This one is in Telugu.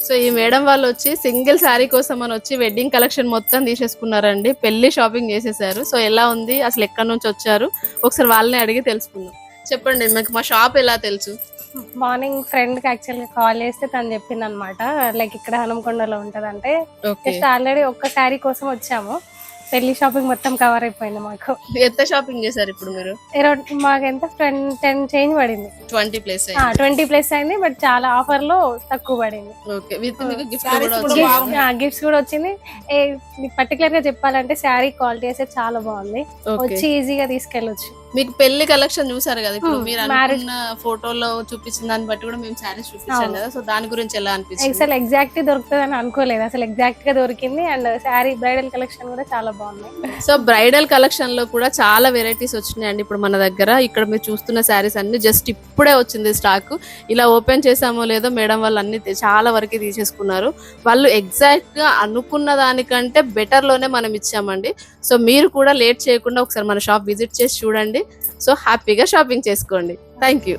సో ఈ మేడం వాళ్ళు వచ్చి సింగిల్ శారీ కోసం అని వచ్చి వెడ్డింగ్ కలెక్షన్ మొత్తం తీసేసుకున్నారండి. పెళ్లి షాపింగ్ చేసేసారు. సో ఎలా ఉంది, అసలు ఎక్కడి నుంచి వచ్చారు, ఒకసారి వాళ్ళని అడిగి తెలుసుకుందాం. చెప్పండి, మీకు మా షాప్ ఎలా తెలుసు? మార్నింగ్ ఫ్రెండ్ కి యాక్చువల్ గా కాల్ చేస్తే తను చెప్పింది అనమాట, లైక్ ఇక్కడ హనుమకొండలో ఉంటదంటే జస్ట్ ఆల్రెడీ ఒక్క శారీ కోసం వచ్చాము. పెళ్లి షాపింగ్ మొత్తం కవర్ అయిపోయింది మాకు. ఎంత షాపింగ్ చేశారు ఇప్పుడు మీరు? మాకు ఎంత 10 చేంజ్ పడింది. 20+ అయింది, బట్ చాలా ఆఫర్ లో తక్కువ పడింది. గిఫ్ట్స్ కూడా వచ్చింది. పర్టికులర్ గా చెప్పాలంటే శారీ క్వాలిటీ అయితే చాలా బాగుంది, వచ్చి ఈజీగా తీసుకెళ్ళొచ్చు. మీకు పెళ్లి కలెక్షన్ చూసారు కదా, ఇప్పుడు మీరు అనుకున్న ఫోటోలో చూపించిన దాన్ని బట్టి కూడా మేము శారీస్ చూపించాం కదా, సో దాని గురించి ఎలా అనిపిస్తుంది? అసలు ఎగ్జాక్ట్ దొరుకుతుంది అని అనుకోలేదు, అసలు ఎగ్జాక్ట్ గా దొరికింది. అండ్ శారీ బ్రైడల్ కలెక్షన్ కూడా చాలా బాగుంది. సో బ్రైడల్ కలెక్షన్ లో కూడా చాలా వెరైటీస్ వచ్చినాయండి ఇప్పుడు మన దగ్గర. ఇక్కడ మీరు చూస్తున్న శారీస్ అన్ని జస్ట్ ఇప్పుడే వచ్చింది స్టాక్. ఇలా ఓపెన్ చేసామో లేదో మేడం వాళ్ళు అన్ని చాలా వరకు తీసేసుకున్నారు. వాళ్ళు ఎగ్జాక్ట్ గా అనుకున్న దానికంటే బెటర్ లోనే మనం ఇచ్చామండి. సో మీరు కూడా లేట్ చేయకుండా ఒకసారి మన షాప్ విజిట్ చేసి చూడండి. సో హ్యాపీగా షాపింగ్ చేసుకోండి. Thank you.